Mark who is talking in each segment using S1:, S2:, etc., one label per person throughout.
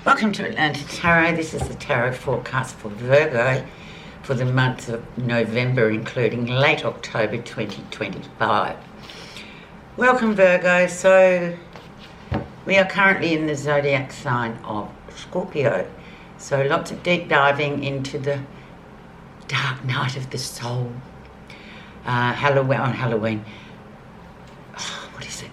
S1: Welcome to Atlanta Tarot. This is the tarot forecast for Virgo for the month of November, including late October 2025. Welcome, Virgo. So we are currently in the zodiac sign of Scorpio. So lots of deep diving into the dark night of the soul. Halloween. What is it?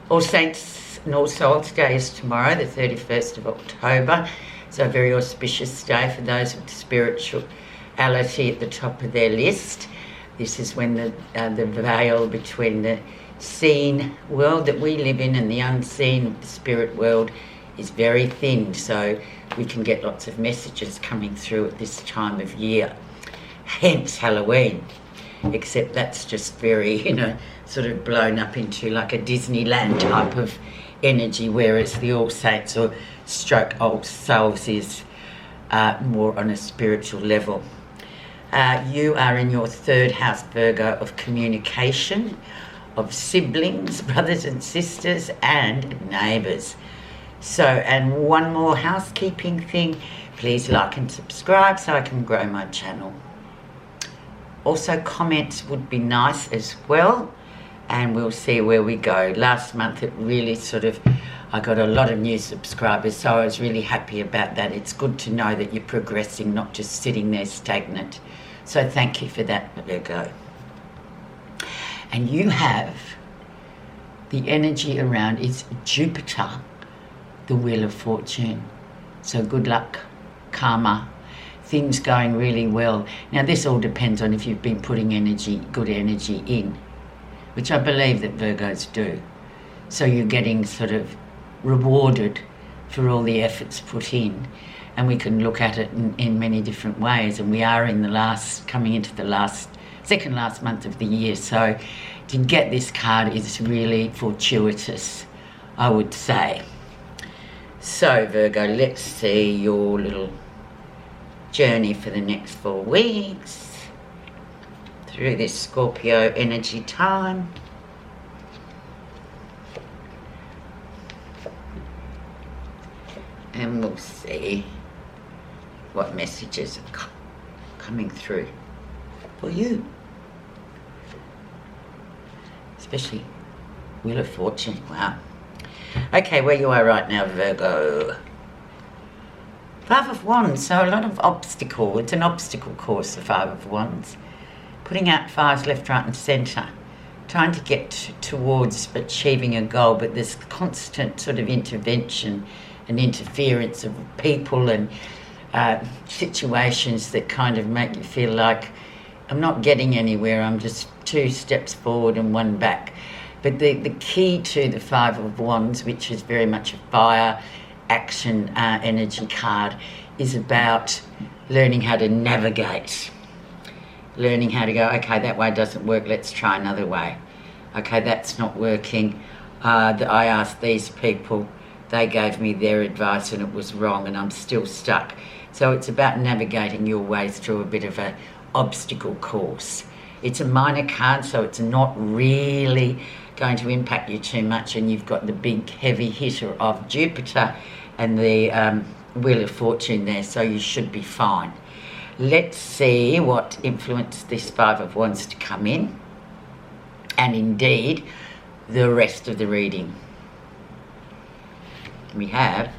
S1: All Saints and All Souls Day is tomorrow, the 31st of October. So a very auspicious day for those with spirituality at the top of their list. This is when the veil between the seen world that we live in and the unseen, the spirit world, is very thin. So we can get lots of messages coming through at this time of year. Hence Halloween. Except that's just very, sort of blown up into like a Disneyland type of energy, whereas the All Saints or stroke All Souls is more on a spiritual level. You are in your third house, Virgo, of communication, of siblings, brothers and sisters, and neighbours. So, and one more housekeeping thing, please like and subscribe so I can grow my channel. Also, comments would be nice as well, and we'll see where we go. Last month it really I got a lot of new subscribers, so I was really happy about that. It's good to know that you're progressing, not just sitting there stagnant. So thank you for that, Virgo. And you have the energy around is Jupiter, the Wheel of Fortune. So good luck, karma, things going really well. Now this all depends on if you've been putting good energy in, which I believe that Virgos do. So you're getting sort of rewarded for all the efforts put in, and we can look at it in many different ways. And we are in coming into the second last month of the year. So to get this card is really fortuitous, I would say. So Virgo, let's see your little journey for the next 4 weeks through this Scorpio energy time. And we'll see what messages are coming through for you. Especially Wheel of Fortune, wow. Okay, where you are right now, Virgo. 5 of Wands, so a lot of obstacle. It's an obstacle course, the 5 of Wands. Putting out fires left, right and centre. Trying to get towards achieving a goal, but there's constant sort of intervention and interference of people and situations that kind of make you feel like I'm not getting anywhere. I'm just 2 steps forward and 1 back. But the key to the 5 of Wands, which is very much a fire, action energy card, is about learning how to navigate, learning how to go, okay, that way doesn't work, let's try another way. Okay, that's not working. I asked these people, they gave me their advice and it was wrong and I'm still stuck. So it's about navigating your ways through a bit of an obstacle course. It's a minor card, so it's not really going to impact you too much, and you've got the big heavy hitter of Jupiter and the Wheel of Fortune there, so you should be fine. Let's see what influenced this 5 of Wands to come in, and indeed the rest of the reading. We have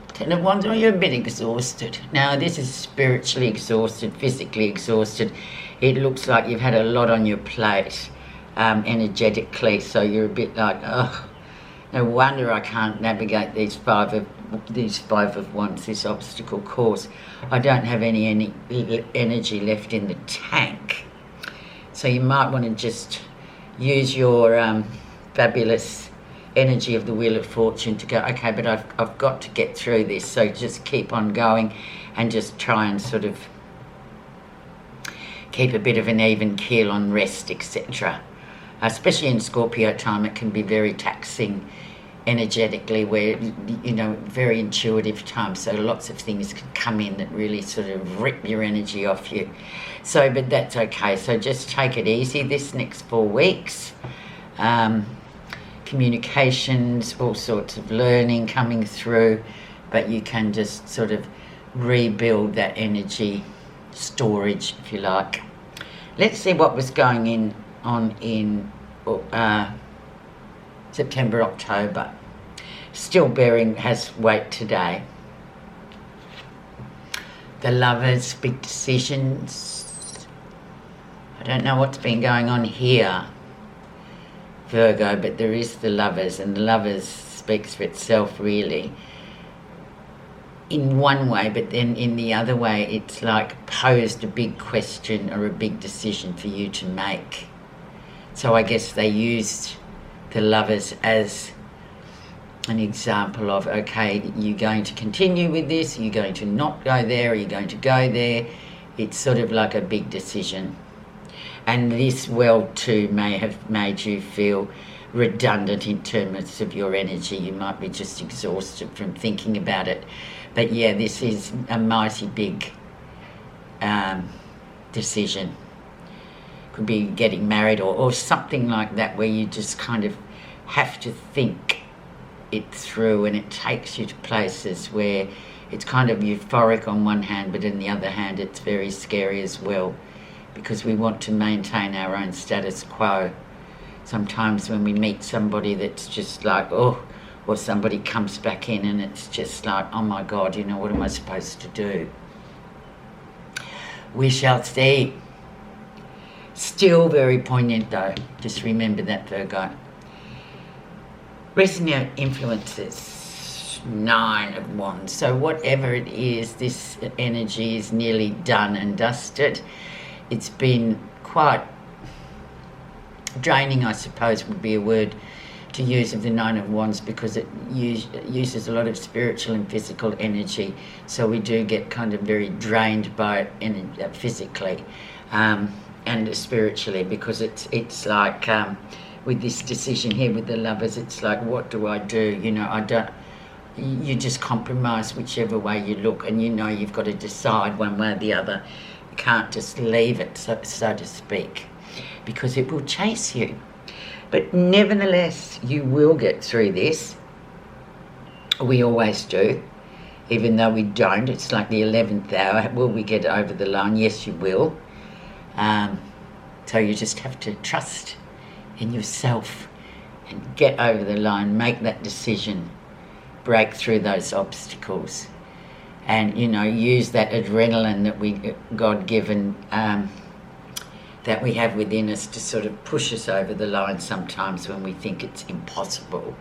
S1: 10 of Wands. Oh, you're a bit exhausted. Now this is spiritually exhausted, physically exhausted. It looks like you've had a lot on your plate energetically, so you're a bit like, oh, no wonder I can't navigate these 5 of Wands, this obstacle course. I don't have any energy left in the tank. So you might want to just use your fabulous energy of the Wheel of Fortune to go, okay, but I've got to get through this. So just keep on going and just try and sort of keep a bit of an even keel on rest, etc. Especially in Scorpio time, it can be very taxing energetically, where, very intuitive time, so lots of things can come in that really sort of rip your energy off you. So, but that's okay. So just take it easy this next 4 weeks. communications, all sorts of learning coming through, but you can just sort of rebuild that energy storage, if you like. Let's see what was going on in September, October. Still bearing has weight today. The Lovers, big decisions. I don't know what's been going on here, Virgo, but there is the Lovers, and the Lovers speaks for itself, really. In one way, but then in the other way, it's like posed a big question or a big decision for you to make. So I guess they used the Lovers as an example of, okay, you're going to continue with this, you're going to not go there, are you going to go there? It's sort of like a big decision. And this well too may have made you feel redundant in terms of your energy. You might be just exhausted from thinking about it. But yeah, this is a mighty big decision. Could be getting married or something like that, where you just kind of have to think it through, and it takes you to places where it's kind of euphoric on one hand, but on the other hand it's very scary as well, because we want to maintain our own status quo. Sometimes when we meet somebody that's just like, oh, or somebody comes back in and it's just like, oh my God, you know, what am I supposed to do? We shall see. Still very poignant though. Just remember that, Virgo. Resonant influences, 9 of Wands. So whatever it is, this energy is nearly done and dusted. It's been quite draining, I suppose would be a word to use, of the 9 of Wands, because it uses a lot of spiritual and physical energy. So we do get kind of very drained by it physically and spiritually, because it's like with this decision here with the Lovers, it's like, what do I do? You know, you just compromise whichever way you look, and you know you've got to decide one way or the other. You can't just leave it, so to speak, because it will chase you. But nevertheless, you will get through this. We always do. Even though we don't, it's like the 11th hour. Will we get over the line? Yes, you will. So you just have to trust in yourself and get over the line, make that decision, break through those obstacles, and, you know, use that adrenaline that we, God-given, that we have within us to sort of push us over the line sometimes when we think it's impossible.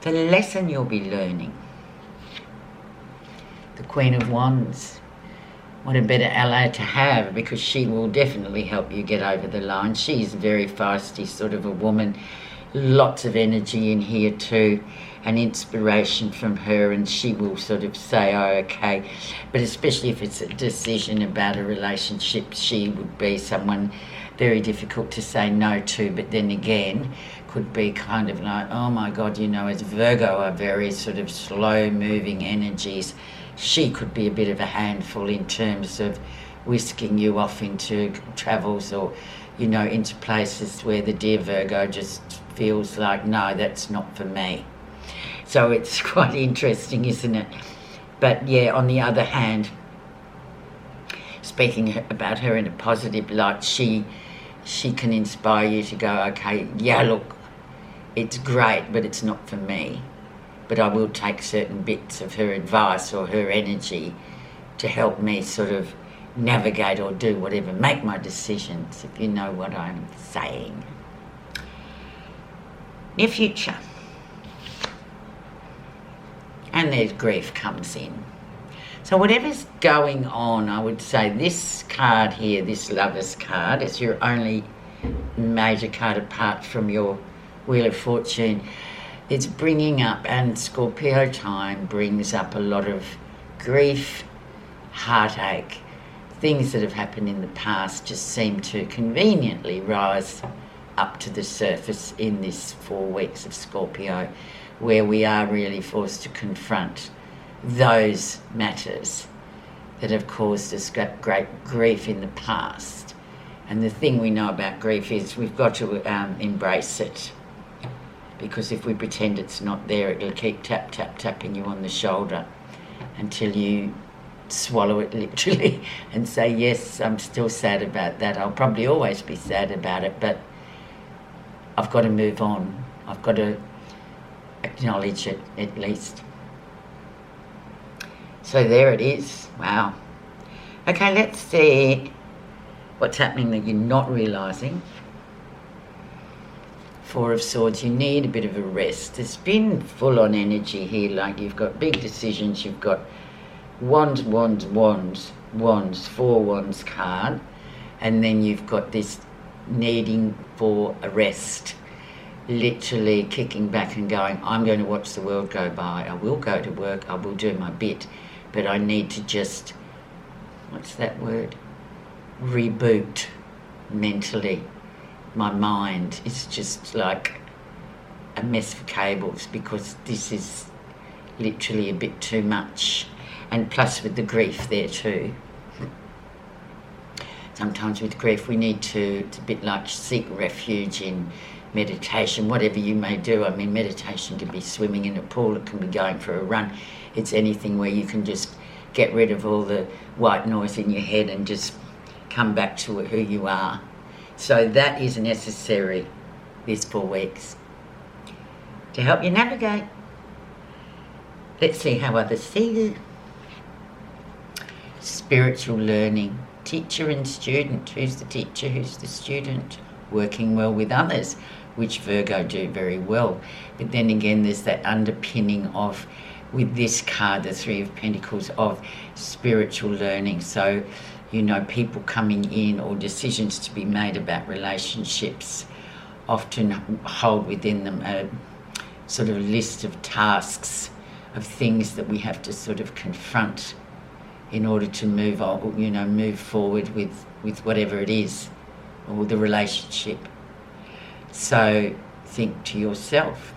S1: The lesson you'll be learning. The Queen of Wands. What a better ally to have, because she will definitely help you get over the line. She's very feisty sort of a woman. Lots of energy in here too, and inspiration from her, and she will sort of say, oh, okay. But especially if it's a decision about a relationship, she would be someone very difficult to say no to, but then again could be kind of like, oh my God, you know, as Virgo are very sort of slow moving energies, she could be a bit of a handful in terms of whisking you off into travels, or, you know, into places where the dear Virgo just feels like, no, that's not for me. So it's quite interesting, isn't it? But yeah, on the other hand, speaking about her in a positive light, she can inspire you to go, okay, yeah, look, it's great, but it's not for me. But I will take certain bits of her advice or her energy to help me sort of navigate or do whatever, make my decisions, if you know what I'm saying. Near future. And there's grief comes in. So whatever's going on, I would say this card here, this Lover's card, is your only major card apart from your Wheel of Fortune. It's bringing up, and Scorpio time brings up a lot of grief, heartache. Things that have happened in the past just seem to conveniently rise up to the surface in this 4 weeks of Scorpio, where we are really forced to confront those matters that have caused us great grief in the past. And the thing we know about grief is we've got to embrace it. because if we pretend it's not there, it'll keep tapping you on the shoulder until you swallow it literally and say, yes, I'm still sad about that. I'll probably always be sad about it, but I've got to move on. I've got to acknowledge it at least. So there it is. Wow. Okay, let's see what's happening that you're not realising. Four of Swords, you need a bit of a rest. There's been full-on energy here, like you've got big decisions, you've got wands, 4 wands card, and then you've got this needing for a rest, literally kicking back and going, I'm going to watch the world go by, I will go to work, I will do my bit, but I need to just, what's that word, reboot mentally. My mind is just like a mess for cables because this is literally a bit too much. And plus with the grief there too. Sometimes with grief we need to, it's a bit like seek refuge in meditation, whatever you may do. I mean, meditation can be swimming in a pool, it can be going for a run. It's anything where you can just get rid of all the white noise in your head and just come back to who you are. So that is necessary these 4 weeks to help you navigate. Let's see how others see you. Spiritual learning, teacher and student. Who's the teacher, who's the student? Working well with others, which Virgo do very well. But then again, there's that underpinning of, with this card, the 3 of Pentacles, of spiritual learning. So, you know, people coming in or decisions to be made about relationships often hold within them a sort of list of tasks, of things that we have to sort of confront in order to move on, you know, move forward with whatever it is, or the relationship. So think to yourself,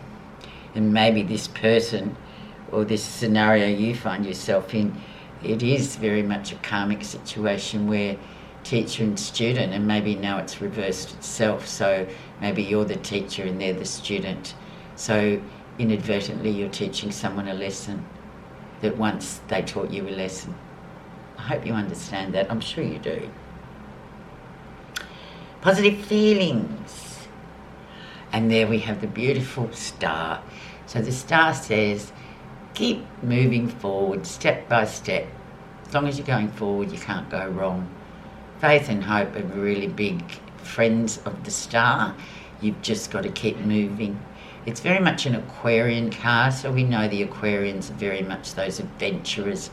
S1: and maybe this person or this scenario you find yourself in, it is very much a karmic situation where teacher and student, and maybe now it's reversed itself, so maybe you're the teacher and they're the student. So inadvertently you're teaching someone a lesson that once they taught you a lesson. I hope you understand that. I'm sure you do. Positive feelings. And there we have the beautiful star. So the star says, keep moving forward step by step. As long as you're going forward, you can't go wrong. Faith and hope are really big friends of the star. You've just got to keep moving. It's very much an Aquarian card, so we know the Aquarians are very much those adventurers.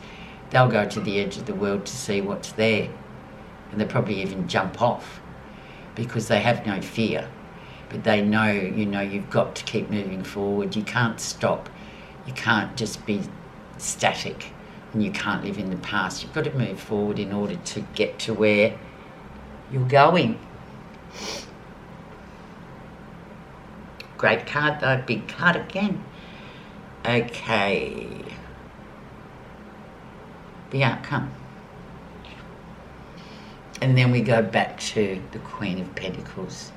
S1: They'll go to the edge of the world to see what's there. And they'll probably even jump off because they have no fear. But they know, you know, you've got to keep moving forward. You can't stop. You can't just be static, and you can't live in the past. You've got to move forward in order to get to where you're going. Great card though, big card again. Okay. The outcome. And then we go back to the Queen of Pentacles.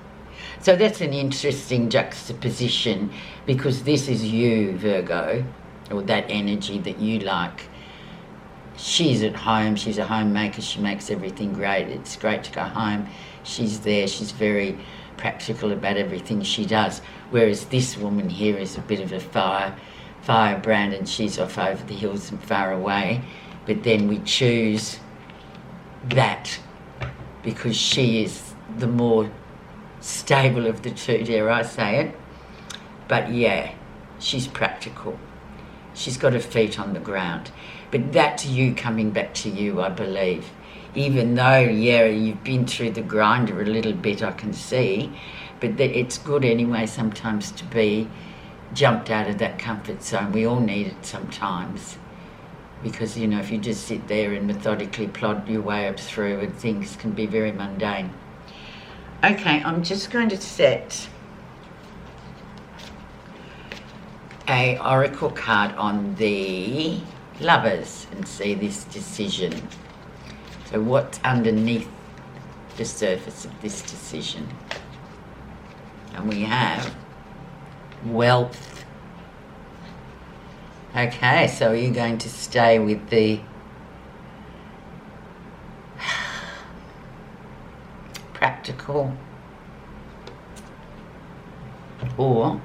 S1: So that's an interesting juxtaposition, because this is you, Virgo, or that energy that you like. She's at home, she's a homemaker, she makes everything great. It's great to go home. She's there, she's very practical about everything she does. Whereas this woman here is a bit of a firebrand, and she's off over the hills and far away. But then we choose that because she is the more stable of the two, dare I say it. But yeah, she's practical. She's got her feet on the ground. But that's you coming back to you, I believe. Even though, yeah, you've been through the grinder a little bit, I can see. But it's good anyway sometimes to be jumped out of that comfort zone. We all need it sometimes. Because, you know, if you just sit there and methodically plod your way up through, and things can be very mundane. Okay, I'm just going to set a oracle card on the Lovers and see this decision. So what's underneath the surface of this decision? And we have wealth. Okay, so are you going to stay with the practical, or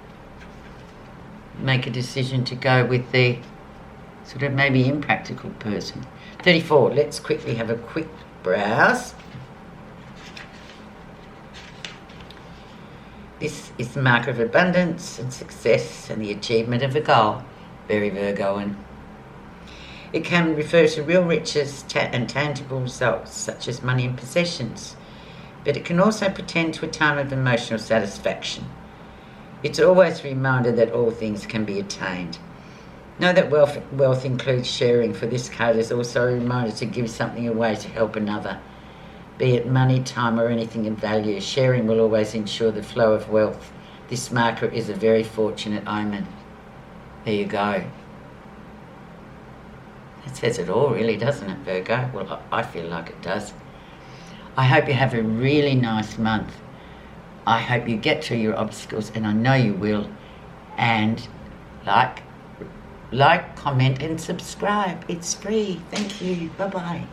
S1: make a decision to go with the sort of maybe impractical person? 34, let's quickly have a quick browse. This is the marker of abundance and success and the achievement of a goal. Very Virgoan. It can refer to real riches and tangible results, such as money and possessions, but it can also portend to a time of emotional satisfaction. It's always a reminder that all things can be attained. Know that wealth includes sharing. For this card is also a reminder to give something away to help another, be it money, time or anything of value. Sharing will always ensure the flow of wealth. This marker is a very fortunate omen. There you go. That says it all, really, doesn't it, Virgo? Well, I feel like it does. I hope you have a really nice month. I hope you get through your obstacles, and I know you will. And like, comment and subscribe. It's free. Thank you. Bye-bye.